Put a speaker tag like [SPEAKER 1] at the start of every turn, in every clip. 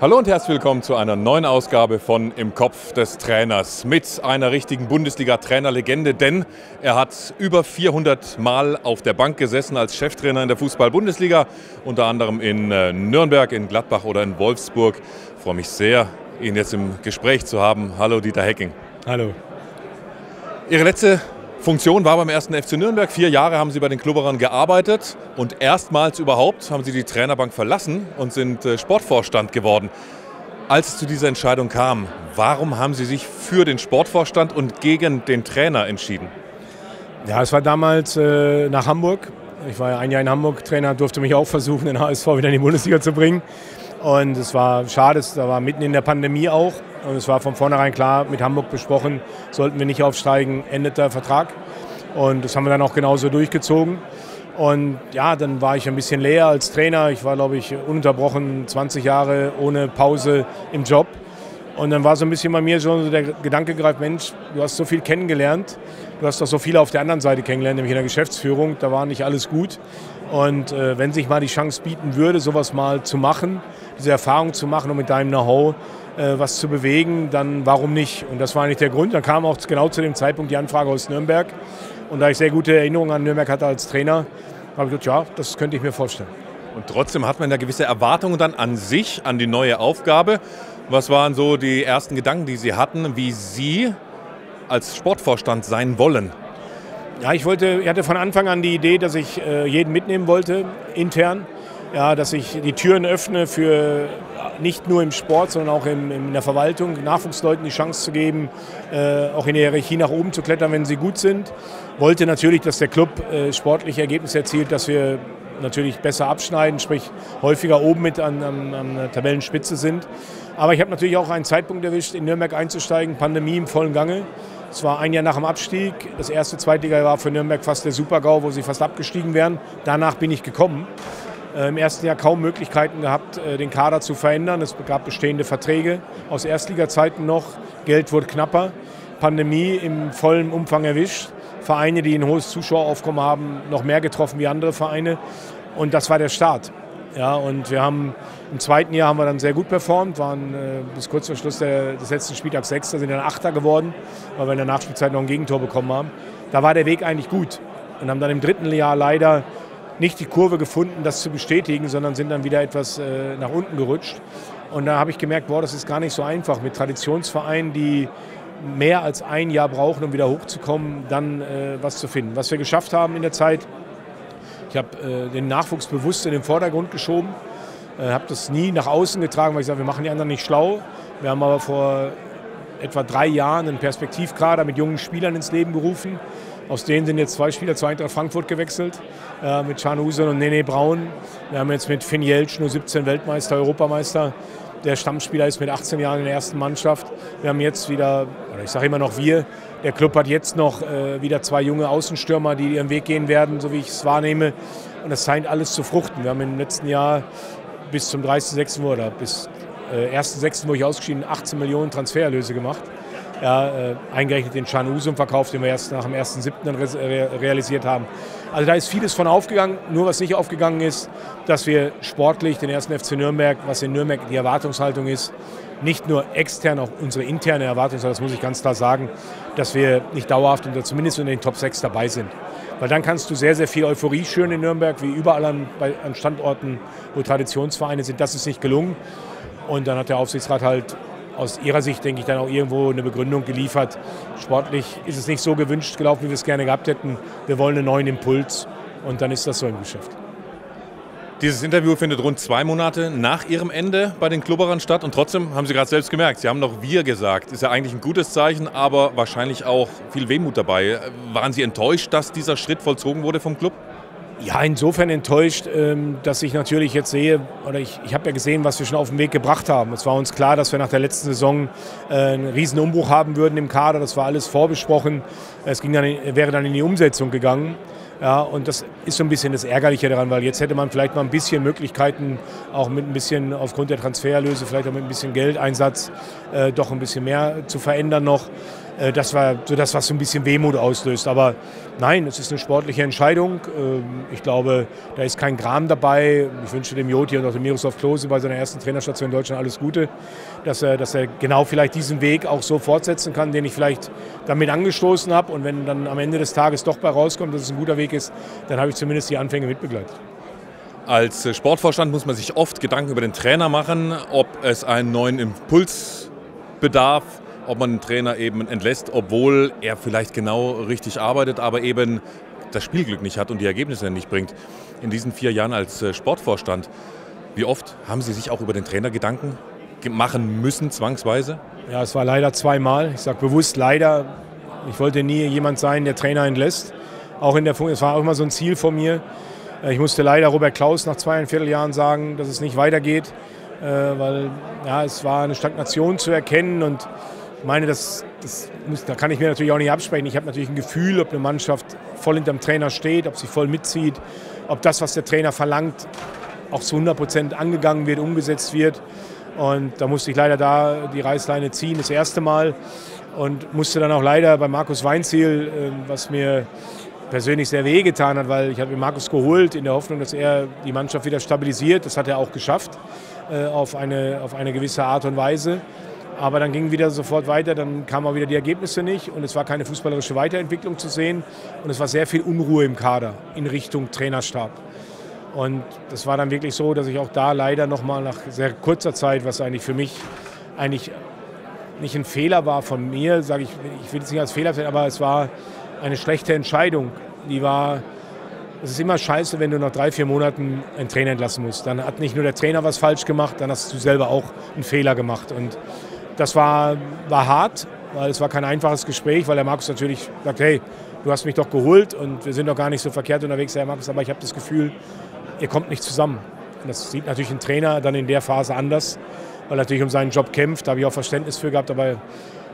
[SPEAKER 1] Hallo und herzlich willkommen zu einer neuen Ausgabe von Im Kopf des Trainers mit einer richtigen Bundesliga-Trainerlegende, denn er hat über 400 Mal auf der Bank gesessen als Cheftrainer in der Fußball-Bundesliga, unter anderem in Nürnberg, in Gladbach oder in Wolfsburg. Ich freue mich sehr, ihn jetzt im Gespräch zu haben. Hallo Dieter Hecking.
[SPEAKER 2] Hallo.
[SPEAKER 1] Ihre letzte Funktion war beim 1. FC Nürnberg. 4 Jahre haben Sie bei den Klubberern gearbeitet und erstmals überhaupt haben Sie die Trainerbank verlassen und sind Sportvorstand geworden. Als es zu dieser Entscheidung kam, warum haben Sie sich für den Sportvorstand und gegen den Trainer entschieden?
[SPEAKER 2] Ja, es war damals nach Hamburg. Ich war ja ein Jahr in Hamburg Trainer, durfte mich auch versuchen, den HSV wieder in die Bundesliga zu bringen. Und es war schade, da war mitten in der Pandemie auch. Und es war von vornherein klar, mit Hamburg besprochen, sollten wir nicht aufsteigen, endet der Vertrag. Und das haben wir dann auch genauso durchgezogen. Und ja, dann war ich ein bisschen leer als Trainer. Ich war, glaube ich, ununterbrochen 20 Jahre ohne Pause im Job. Und dann war so ein bisschen bei mir so der Gedanke gereift, Mensch, du hast so viel kennengelernt. Du hast doch so viele auf der anderen Seite kennengelernt, nämlich in der Geschäftsführung. Da war nicht alles gut. Und wenn sich mal die Chance bieten würde, sowas mal zu machen, diese Erfahrung zu machen und mit deinem Know-how was zu bewegen, dann warum nicht? Und das war eigentlich der Grund. Dann kam auch genau zu dem Zeitpunkt die Anfrage aus Nürnberg. Und da ich sehr gute Erinnerungen an Nürnberg hatte als Trainer, habe ich gedacht, ja, das könnte ich mir vorstellen.
[SPEAKER 1] Und trotzdem hat man da gewisse Erwartungen dann an sich, an die neue Aufgabe. Was waren so die ersten Gedanken, die Sie hatten, wie Sie als Sportvorstand sein wollen?
[SPEAKER 2] Ja, ich hatte von Anfang an die Idee, dass ich jeden mitnehmen wollte, intern. Ja, dass ich die Türen öffne für nicht nur im Sport, sondern auch in der Verwaltung, Nachwuchsleuten die Chance zu geben, auch in der Hierarchie nach oben zu klettern, wenn sie gut sind. Wollte natürlich, dass der Club sportliche Ergebnisse erzielt, dass wir natürlich besser abschneiden, sprich häufiger oben mit an der Tabellenspitze sind. Aber ich habe natürlich auch einen Zeitpunkt erwischt, in Nürnberg einzusteigen, Pandemie im vollen Gange. Es war ein Jahr nach dem Abstieg. Das erste Zweitliga war für Nürnberg fast der Super-GAU, wo sie fast abgestiegen wären. Danach bin ich gekommen. Im ersten Jahr kaum Möglichkeiten gehabt, den Kader zu verändern. Es gab bestehende Verträge aus Erstliga-Zeiten noch. Geld wurde knapper. Pandemie im vollen Umfang erwischt. Vereine, die ein hohes Zuschaueraufkommen haben, noch mehr getroffen wie andere Vereine. Und das war der Start. Ja, und wir haben im zweiten Jahr haben wir dann sehr gut performt, waren bis kurz vor Schluss des letzten Spieltags Sechster, sind dann Achter geworden, weil wir in der Nachspielzeit noch ein Gegentor bekommen haben. Da war der Weg eigentlich gut und haben dann im dritten Jahr leider nicht die Kurve gefunden, das zu bestätigen, sondern sind dann wieder etwas nach unten gerutscht. Und da habe ich gemerkt, boah, das ist gar nicht so einfach mit Traditionsvereinen, die mehr als ein Jahr brauchen, um wieder hochzukommen, dann was zu finden. Was wir geschafft haben in der Zeit, ich habe den Nachwuchs bewusst in den Vordergrund geschoben, habe das nie nach außen getragen, weil ich sage, wir machen die anderen nicht schlau. Wir haben aber vor etwa 3 Jahren einen Perspektivkader mit jungen Spielern ins Leben gerufen. Aus denen sind jetzt 2 Spieler zu Eintracht Frankfurt gewechselt, mit Can Husen und Nene Braun. Wir haben jetzt mit Finn Jeltsch nur 17 Weltmeister, Europameister. Der Stammspieler ist mit 18 Jahren in der ersten Mannschaft. Wir haben jetzt wieder, oder ich sage immer noch wir, der Club hat jetzt noch wieder 2 junge Außenstürmer, die ihren Weg gehen werden, so wie ich es wahrnehme. Und das scheint alles zu fruchten. Wir haben im letzten Jahr bis zum 30.06. oder bis 1.06., wo ich ausgeschieden, 18 Millionen Transfererlöse gemacht. Ja, eingerechnet den Can Husen Verkauf, den wir erst nach dem 1.07. realisiert haben. Also da ist vieles von aufgegangen. Nur was nicht aufgegangen ist, dass wir sportlich den 1. FC Nürnberg, was in Nürnberg die Erwartungshaltung ist, nicht nur extern, auch unsere interne Erwartungshaltung, das muss ich ganz klar sagen, dass wir nicht dauerhaft oder zumindest in den Top 6 dabei sind. Weil dann kannst du sehr, sehr viel Euphorie schüren in Nürnberg, wie überall an Standorten, wo Traditionsvereine sind. Das ist nicht gelungen. Und dann hat der Aufsichtsrat halt aus ihrer Sicht, denke ich, dann auch irgendwo eine Begründung geliefert. Sportlich ist es nicht so gewünscht gelaufen, wie wir es gerne gehabt hätten. Wir wollen einen neuen Impuls und dann ist das so im Geschäft.
[SPEAKER 1] Dieses Interview findet rund 2 Monate nach Ihrem Ende bei den Klubberern statt und trotzdem haben Sie gerade selbst gemerkt, Sie haben noch wir gesagt. Ist ja eigentlich ein gutes Zeichen, aber wahrscheinlich auch viel Wehmut dabei. Waren Sie enttäuscht, dass dieser Schritt vollzogen wurde vom Club?
[SPEAKER 2] Ja, insofern enttäuscht, dass ich natürlich jetzt sehe, oder ich habe ja gesehen, was wir schon auf den Weg gebracht haben. Es war uns klar, dass wir nach der letzten Saison einen riesen Umbruch haben würden im Kader. Das war alles vorbesprochen. Es wäre dann in die Umsetzung gegangen. Ja, und das ist so ein bisschen das Ärgerliche daran, weil jetzt hätte man vielleicht mal ein bisschen Möglichkeiten, auch mit ein bisschen aufgrund der Transfererlöse, vielleicht auch mit ein bisschen Geldeinsatz, doch ein bisschen mehr zu verändern noch. Das war so das, was so ein bisschen Wehmut auslöst. Aber nein, es ist eine sportliche Entscheidung. Ich glaube, da ist kein Gram dabei. Ich wünsche dem Joti und auch dem Miroslav Klose bei seiner ersten Trainerstation in Deutschland alles Gute, dass er genau vielleicht diesen Weg auch so fortsetzen kann, den ich vielleicht damit angestoßen habe. Und wenn dann am Ende des Tages doch bei rauskommt, dass es ein guter Weg ist, dann habe ich zumindest die Anfänge mitbegleitet.
[SPEAKER 1] Als Sportvorstand muss man sich oft Gedanken über den Trainer machen, ob es einen neuen Impuls bedarf, ob man den Trainer eben entlässt, obwohl er vielleicht genau richtig arbeitet, aber eben das Spielglück nicht hat und die Ergebnisse nicht bringt. In diesen 4 Jahren als Sportvorstand, wie oft haben Sie sich auch über den Trainer Gedanken machen müssen, zwangsweise?
[SPEAKER 2] Ja, es war leider 2-mal. Ich sage bewusst leider. Ich wollte nie jemand sein, der Trainer entlässt. Auch in der Funktion, es war auch immer so ein Ziel von mir. Ich musste leider Robert Klaus nach 2,25 Jahren sagen, dass es nicht weitergeht, weil ja, es war eine Stagnation zu erkennen und ich meine, da kann ich mir natürlich auch nicht absprechen. Ich habe natürlich ein Gefühl, ob eine Mannschaft voll hinterm Trainer steht, ob sie voll mitzieht, ob das, was der Trainer verlangt, auch zu 100% angegangen wird, umgesetzt wird. Und da musste ich leider die Reißleine ziehen, das erste Mal. Und musste dann auch leider bei Markus Weinzierl, was mir persönlich sehr wehgetan hat, weil ich habe Markus geholt in der Hoffnung, dass er die Mannschaft wieder stabilisiert. Das hat er auch geschafft, auf eine gewisse Art und Weise. Aber dann ging wieder sofort weiter, dann kamen auch wieder die Ergebnisse nicht und es war keine fußballerische Weiterentwicklung zu sehen und es war sehr viel Unruhe im Kader in Richtung Trainerstab. Und das war dann wirklich so, dass ich auch da leider nochmal nach sehr kurzer Zeit, was eigentlich für mich eigentlich nicht ein Fehler war von mir, sage ich will es nicht als Fehler sehen, aber es war eine schlechte Entscheidung. Es ist immer scheiße, wenn du nach 3-4 Monaten einen Trainer entlassen musst. Dann hat nicht nur der Trainer was falsch gemacht, dann hast du selber auch einen Fehler gemacht. Und das war hart, weil es war kein einfaches Gespräch, weil der Markus natürlich sagt, hey, du hast mich doch geholt und wir sind doch gar nicht so verkehrt unterwegs, Herr Markus, aber ich habe das Gefühl, ihr kommt nicht zusammen. Und das sieht natürlich ein Trainer dann in der Phase anders, weil er natürlich um seinen Job kämpft, da habe ich auch Verständnis für gehabt, aber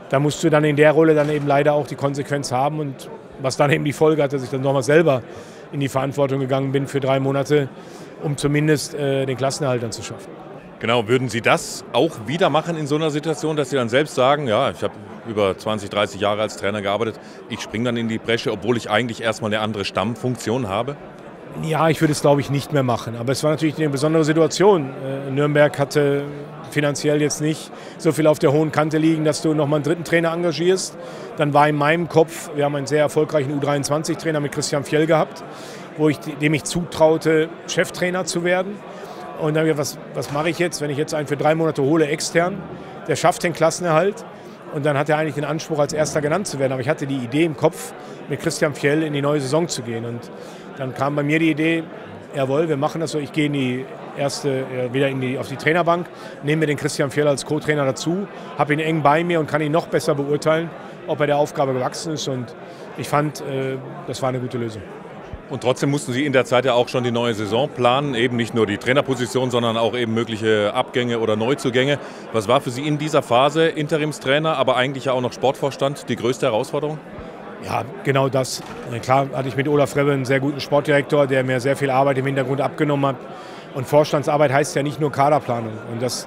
[SPEAKER 2] da musst du dann in der Rolle dann eben leider auch die Konsequenz haben und was dann eben die Folge hat, dass ich dann nochmal selber in die Verantwortung gegangen bin für 3 Monate, um zumindest den Klassenerhalt dann zu schaffen.
[SPEAKER 1] Genau, würden Sie das auch wieder machen in so einer Situation, dass Sie dann selbst sagen, ja, ich habe über 20, 30 Jahre als Trainer gearbeitet, ich springe dann in die Bresche, obwohl ich eigentlich erstmal eine andere Stammfunktion habe?
[SPEAKER 2] Ja, ich würde es, glaube ich, nicht mehr machen. Aber es war natürlich eine besondere Situation. Nürnberg hatte finanziell jetzt nicht so viel auf der hohen Kante liegen, dass du nochmal einen dritten Trainer engagierst. Dann war in meinem Kopf, wir haben einen sehr erfolgreichen U23-Trainer mit Christian Fjell gehabt, dem ich zutraute, Cheftrainer zu werden. Und dann habe ich gedacht, was mache ich jetzt, wenn ich jetzt einen für 3 Monate hole, extern, der schafft den Klassenerhalt. Und dann hat er eigentlich den Anspruch, als Erster genannt zu werden. Aber ich hatte die Idee im Kopf, mit Christian Fjell in die neue Saison zu gehen. Und dann kam bei mir die Idee, jawohl, wir machen das so, ich gehe wieder auf die Trainerbank, nehme mir den Christian Fjell als Co-Trainer dazu, habe ihn eng bei mir und kann ihn noch besser beurteilen, ob er der Aufgabe gewachsen ist. Und ich fand, das war eine gute Lösung.
[SPEAKER 1] Und trotzdem mussten Sie in der Zeit ja auch schon die neue Saison planen, eben nicht nur die Trainerposition, sondern auch eben mögliche Abgänge oder Neuzugänge. Was war für Sie in dieser Phase, Interimstrainer, aber eigentlich ja auch noch Sportvorstand, die größte Herausforderung?
[SPEAKER 2] Ja, genau das. Klar hatte ich mit Olaf Rebbe einen sehr guten Sportdirektor, der mir sehr viel Arbeit im Hintergrund abgenommen hat. Und Vorstandsarbeit heißt ja nicht nur Kaderplanung. Und das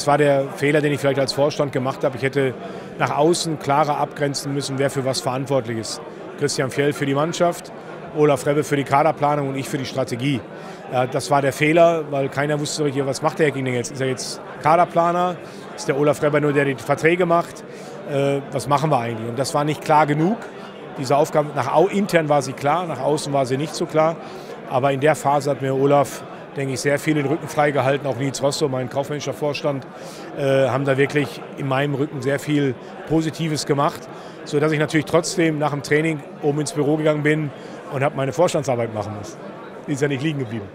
[SPEAKER 2] war der Fehler, den ich vielleicht als Vorstand gemacht habe. Ich hätte nach außen klarer abgrenzen müssen, wer für was verantwortlich ist. Christian Fjell für die Mannschaft, Olaf Rebbe für die Kaderplanung und ich für die Strategie. Ja, das war der Fehler, weil keiner wusste so richtig, was macht der Herr Giening jetzt? Ist er jetzt Kaderplaner? Ist der Olaf Rebbe nur, der die Verträge macht? Was machen wir eigentlich? Und das war nicht klar genug. Diese Aufgabe, intern war sie klar, nach außen war sie nicht so klar. Aber in der Phase hat mir Olaf, denke ich, sehr viel den Rücken freigehalten. Auch Nils Rosso, mein kaufmännischer Vorstand, haben da wirklich in meinem Rücken sehr viel Positives gemacht. Sodass ich natürlich trotzdem nach dem Training oben ins Büro gegangen bin und habe meine Vorstandsarbeit machen müssen. Die ist ja nicht liegen geblieben.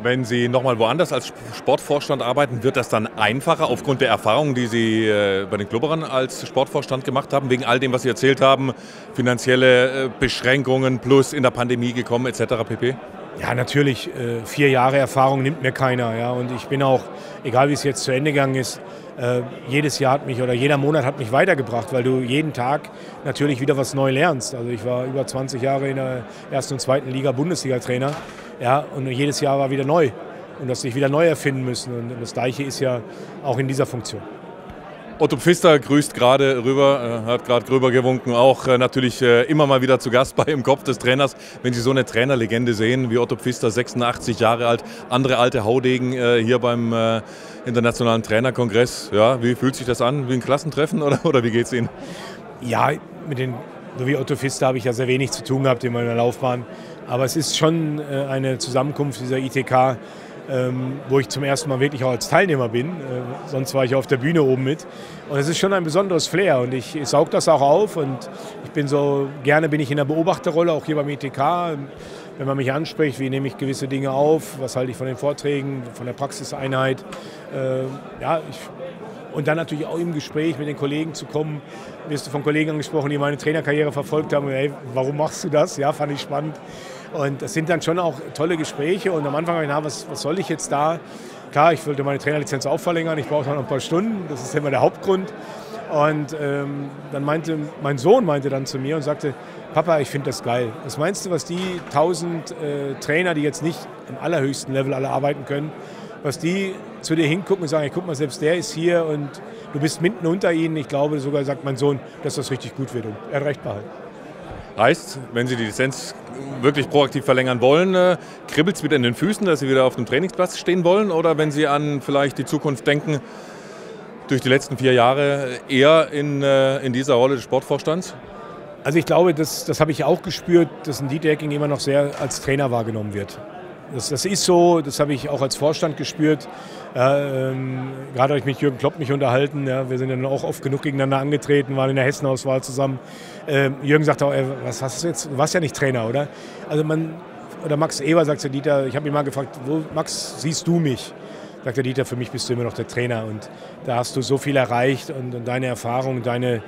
[SPEAKER 1] Wenn Sie nochmal woanders als Sportvorstand arbeiten, wird das dann einfacher aufgrund der Erfahrungen, die Sie bei den Klubberern als Sportvorstand gemacht haben, wegen all dem, was Sie erzählt haben, finanzielle Beschränkungen plus in der Pandemie gekommen etc. pp.?
[SPEAKER 2] Ja, natürlich. 4 Jahre Erfahrung nimmt mir keiner. Ja. Und ich bin auch, egal wie es jetzt zu Ende gegangen ist, jedes Jahr hat mich oder jeder Monat hat mich weitergebracht, weil du jeden Tag natürlich wieder was neu lernst. Also ich war über 20 Jahre in der 1. und 2. Liga Bundesliga-Trainer, ja, und jedes Jahr war wieder neu und das sich wieder neu erfinden müssen. Und das Gleiche ist ja auch in dieser Funktion.
[SPEAKER 1] Otto Pfister grüßt gerade rüber, hat gerade rüber gewunken, auch natürlich immer mal wieder zu Gast bei Im Kopf des Trainers. Wenn Sie so eine Trainerlegende sehen wie Otto Pfister, 86 Jahre alt, andere alte Haudegen hier beim Internationalen Trainerkongress, ja, wie fühlt sich das an? Wie ein Klassentreffen oder wie geht's Ihnen?
[SPEAKER 2] Ja, so wie Otto Pfister habe ich ja sehr wenig zu tun gehabt in meiner Laufbahn. Aber es ist schon eine Zusammenkunft dieser ITK, wo ich zum ersten Mal wirklich auch als Teilnehmer bin. Sonst war ich auf der Bühne oben mit. Und es ist schon ein besonderes Flair und ich saug das auch auf. Und ich bin gerne bin ich in der Beobachterrolle, auch hier beim ITK. Wenn man mich anspricht, wie nehme ich gewisse Dinge auf, was halte ich von den Vorträgen, von der Praxiseinheit. Und dann natürlich auch im Gespräch mit den Kollegen zu kommen. Wirst du von Kollegen angesprochen, die meine Trainerkarriere verfolgt haben. Hey, warum machst du das? Ja, fand ich spannend. Und das sind dann schon auch tolle Gespräche. Und am Anfang habe ich gedacht, was soll ich jetzt da? Klar, ich wollte meine Trainerlizenz auch verlängern. Ich brauche noch ein paar Stunden. Das ist immer der Hauptgrund. Und dann mein Sohn meinte dann zu mir und sagte, Papa, ich finde das geil. Was meinst du, was die 1000 Trainer, die jetzt nicht im allerhöchsten Level alle arbeiten können, was die zu dir hingucken und sagen, hey, guck mal, selbst der ist hier und du bist mitten unter ihnen. Ich glaube sogar, sagt mein Sohn, dass das richtig gut wird. Und er hat recht behalten.
[SPEAKER 1] Heißt, wenn Sie die Lizenz wirklich proaktiv verlängern wollen, kribbelt es wieder in den Füßen, dass Sie wieder auf dem Trainingsplatz stehen wollen? Oder wenn Sie an vielleicht die Zukunft denken, durch die letzten 4 Jahre eher in dieser Rolle des Sportvorstands?
[SPEAKER 2] Also ich glaube, das habe ich auch gespürt, dass ein Dieter Hecking immer noch sehr als Trainer wahrgenommen wird. Das ist so, das habe ich auch als Vorstand gespürt. Gerade habe ich mit Jürgen Klopp mich unterhalten. Ja, wir sind dann auch oft genug gegeneinander angetreten, waren in der Hessenauswahl zusammen. Jürgen sagte auch, was hast du jetzt? Du warst ja nicht Trainer, oder? Also oder Max Eber sagt der Dieter, ich habe ihn mal gefragt, wo, Max, siehst du mich? Sagt der Dieter, für mich bist du immer noch der Trainer. Und da hast du so viel erreicht und deine Erfahrung, deine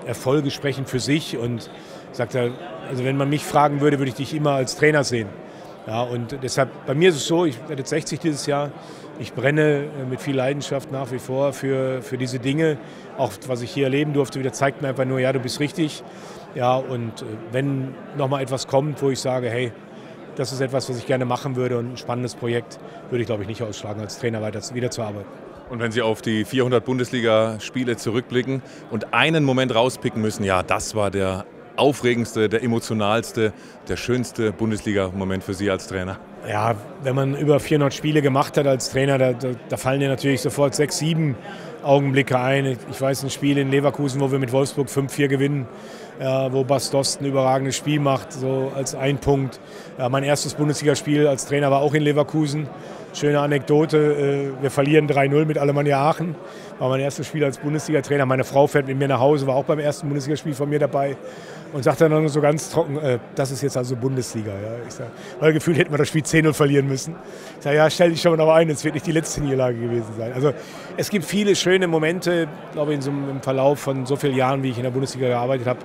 [SPEAKER 2] Erfolge sprechen für sich. Und sagt er, also wenn man mich fragen würde, würde ich dich immer als Trainer sehen. Ja, und deshalb, bei mir ist es so, ich werde jetzt 60 dieses Jahr, ich brenne mit viel Leidenschaft nach wie vor für diese Dinge. Auch was ich hier erleben durfte, wieder zeigt mir einfach nur, ja, du bist richtig. Ja, und wenn nochmal etwas kommt, wo ich sage, hey, das ist etwas, was ich gerne machen würde und ein spannendes Projekt, würde ich, glaube ich, nicht ausschlagen, als Trainer wieder zu arbeiten.
[SPEAKER 1] Und wenn Sie auf die 400 Bundesliga-Spiele zurückblicken und einen Moment rauspicken müssen, ja, das war der aufregendste, der emotionalste, der schönste Bundesliga-Moment für Sie als Trainer?
[SPEAKER 2] Ja, wenn man über 400 Spiele gemacht hat als Trainer, da fallen dir natürlich sofort 6, 7 Augenblicke ein. Ich weiß ein Spiel in Leverkusen, wo wir mit Wolfsburg 5-4 gewinnen, wo Bas Dost ein überragendes Spiel macht, so als ein Punkt. Mein erstes Bundesligaspiel als Trainer war auch in Leverkusen. Schöne Anekdote, wir verlieren 3-0 mit Alemannia Aachen. War mein erstes Spiel als Bundesliga-Trainer. Meine Frau fährt mit mir nach Hause, war auch beim ersten Bundesligaspiel von mir dabei und sagt dann nur so ganz trocken, das ist jetzt also Bundesliga. Ja. Ich sag, weil gefühlt hätten wir das Spiel 10-0 verlieren müssen. Ich sage, ja, stell dich schon mal ein, es wird nicht die letzte Niederlage gewesen sein. Also es gibt viele schöne Momente, glaube ich, im Verlauf von so vielen Jahren, wie ich in der Bundesliga gearbeitet habe.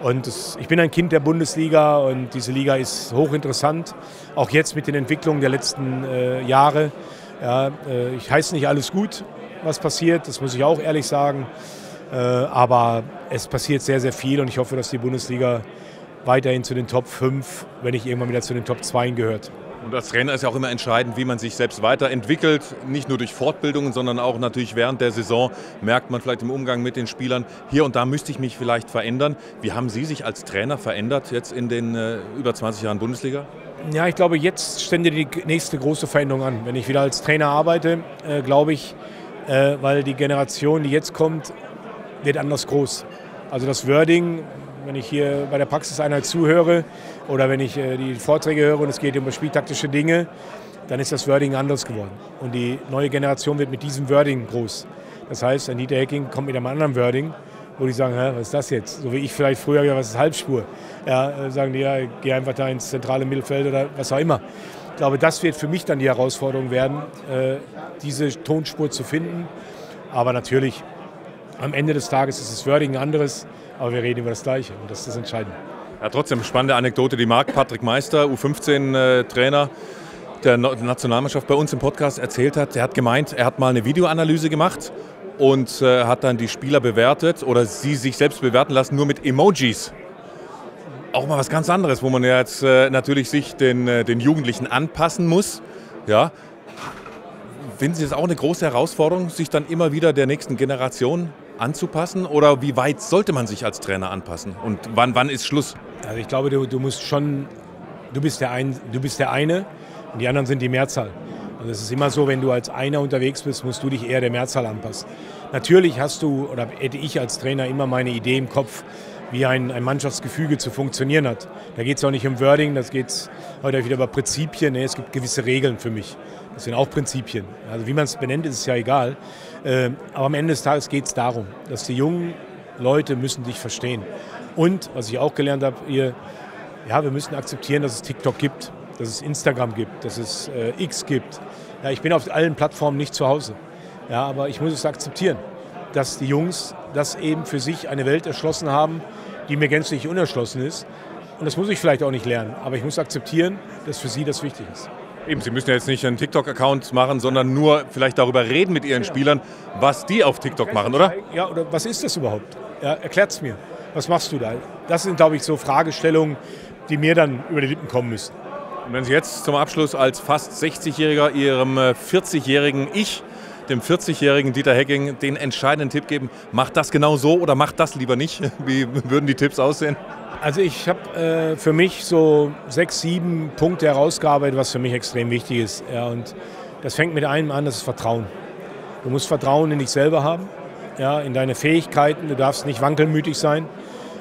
[SPEAKER 2] Und ich bin ein Kind der Bundesliga und diese Liga ist hochinteressant, auch jetzt mit den Entwicklungen der letzten Jahre. Ja, ich heiße nicht alles gut, was passiert, das muss ich auch ehrlich sagen. Aber es passiert sehr, sehr viel und ich hoffe, dass die Bundesliga weiterhin zu den Top 5, wenn nicht irgendwann wieder zu den Top 2 gehört.
[SPEAKER 1] Und als Trainer ist ja auch immer entscheidend, wie man sich selbst weiterentwickelt. Nicht nur durch Fortbildungen, sondern auch natürlich während der Saison merkt man vielleicht im Umgang mit den Spielern, hier und da müsste ich mich vielleicht verändern. Wie haben Sie sich als Trainer verändert jetzt in den über 20 Jahren Bundesliga?
[SPEAKER 2] Ja, ich glaube, jetzt stände die nächste große Veränderung an. Wenn ich wieder als Trainer arbeite, glaube ich, weil die Generation, die jetzt kommt, wird anders groß. Also das Wording, wenn ich hier bei der Praxiseinheit zuhöre oder wenn ich die Vorträge höre und es geht um spieltaktische Dinge, dann ist das Wording anders geworden. Und die neue Generation wird mit diesem Wording groß. Das heißt, ein Dieter Hecking kommt mit einem anderen Wording, wo die sagen, was ist das jetzt? So wie ich vielleicht früher, was ist Halbspur? Ja, sagen die, ja, geh einfach da ins zentrale Mittelfeld oder was auch immer. Ich glaube, das wird für mich dann die Herausforderung werden, diese Tonspur zu finden. Aber natürlich, am Ende des Tages ist das Wording ein anderes, aber wir reden über das Gleiche und das ist das Entscheidende.
[SPEAKER 1] Ja, trotzdem spannende Anekdote, die Marc-Patrick Meister, U15-Trainer der Nationalmannschaft bei uns im Podcast erzählt hat. Er hat gemeint, er hat mal eine Videoanalyse gemacht und hat dann die Spieler bewertet oder sie sich selbst bewerten lassen, nur mit Emojis. Auch mal was ganz anderes, wo man ja jetzt natürlich sich den Jugendlichen anpassen muss. Ja. Finden Sie es auch eine große Herausforderung, sich dann immer wieder der nächsten Generation anzupassen? Oder wie weit sollte man sich als Trainer anpassen? Und wann ist Schluss?
[SPEAKER 2] Also ich glaube, du musst schon, du bist der eine und die anderen sind die Mehrzahl. Also es ist immer so, wenn du als Einer unterwegs bist, musst du dich eher der Mehrzahl anpassen. Natürlich hast du, oder hätte ich als Trainer immer meine Idee im Kopf, wie ein Mannschaftsgefüge zu funktionieren hat. Da geht es auch nicht um Wording, das geht heute wieder über Prinzipien. Nee, es gibt gewisse Regeln für mich. Das sind auch Prinzipien. Also wie man es benennt, ist es ja egal. Aber am Ende des Tages geht es darum, dass die jungen Leute müssen dich verstehen. Und, was ich auch gelernt habe, wir müssen akzeptieren, dass es TikTok gibt, dass es Instagram gibt, dass es X gibt. Ja, ich bin auf allen Plattformen nicht zu Hause. Ja, aber ich muss es akzeptieren, dass die Jungs das eben für sich eine Welt erschlossen haben, die mir gänzlich unerschlossen ist. Und das muss ich vielleicht auch nicht lernen, aber ich muss akzeptieren, dass für sie das wichtig ist.
[SPEAKER 1] Eben, Sie müssen ja jetzt nicht einen TikTok-Account machen, sondern nur vielleicht darüber reden mit Ihren Spielern, was die auf TikTok machen, oder?
[SPEAKER 2] Ja, oder was ist das überhaupt? Ja, erklärt es mir. Was machst du da? Das sind, glaube ich, so Fragestellungen, die mir dann über die Lippen kommen müssen.
[SPEAKER 1] Und wenn Sie jetzt zum Abschluss als fast 60-Jähriger Ihrem 40-jährigen Ich, dem 40-jährigen Dieter Hecking, den entscheidenden Tipp geben, macht das genau so oder macht das lieber nicht? Wie würden die Tipps aussehen?
[SPEAKER 2] Also ich habe für mich so 6, 7 Punkte herausgearbeitet, was für mich extrem wichtig ist. Ja, und das fängt mit einem an, das ist Vertrauen. Du musst Vertrauen in dich selber haben, ja, in deine Fähigkeiten. Du darfst nicht wankelmütig sein,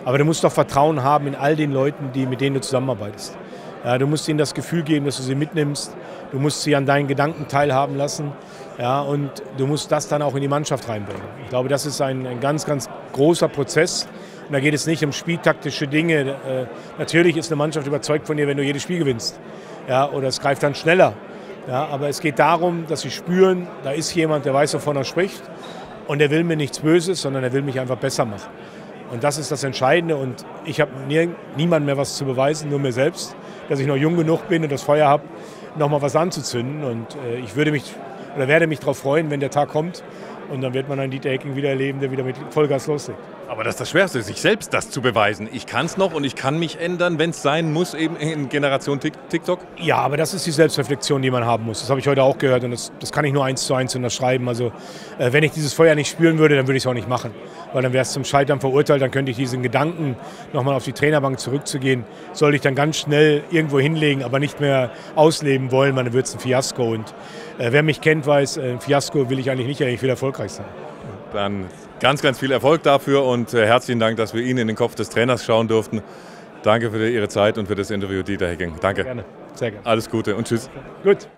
[SPEAKER 2] aber du musst doch Vertrauen haben in all den Leuten, mit denen du zusammenarbeitest. Ja, du musst ihnen das Gefühl geben, dass du sie mitnimmst. Du musst sie an deinen Gedanken teilhaben lassen. Ja, und du musst das dann auch in die Mannschaft reinbringen. Ich glaube, das ist ein ganz, ganz großer Prozess. Und da geht es nicht um spieltaktische Dinge. Natürlich ist eine Mannschaft überzeugt von dir, wenn du jedes Spiel gewinnst. Ja, oder es greift dann schneller. Ja, aber es geht darum, dass sie spüren, da ist jemand, der weiß, wovon er spricht. Und der will mir nichts Böses, sondern er will mich einfach besser machen. Und das ist das Entscheidende. Und ich habe niemandem mehr was zu beweisen, nur mir selbst, dass ich noch jung genug bin und das Feuer habe, noch mal was anzuzünden. Und ich werde mich darauf freuen, wenn der Tag kommt. Und dann wird man einen Dieter Hecking wieder erleben, der wieder mit Vollgas loslegt.
[SPEAKER 1] Aber das ist das Schwerste, sich selbst das zu beweisen. Ich kann es noch und ich kann mich ändern, wenn es sein muss, eben in Generation TikTok.
[SPEAKER 2] Ja, aber das ist die Selbstreflexion, die man haben muss. Das habe ich heute auch gehört und das kann ich nur 1:1 unterschreiben. Also wenn ich dieses Feuer nicht spüren würde, dann würde ich es auch nicht machen. Weil dann wäre es zum Scheitern verurteilt, dann könnte ich diesen Gedanken, nochmal auf die Trainerbank zurückzugehen, sollte ich dann ganz schnell irgendwo hinlegen, aber nicht mehr ausleben wollen, dann wird es ein Fiasko. Und wer mich kennt, weiß, ein Fiasko will ich eigentlich nicht, ich will erfolgreich sein.
[SPEAKER 1] Dann ganz, ganz viel Erfolg dafür und herzlichen Dank, dass wir Ihnen in den Kopf des Trainers schauen durften. Danke für Ihre Zeit und für das Interview, Dieter Hecking. Danke.
[SPEAKER 2] Gerne, sehr gerne.
[SPEAKER 1] Alles Gute und tschüss.
[SPEAKER 2] Gut.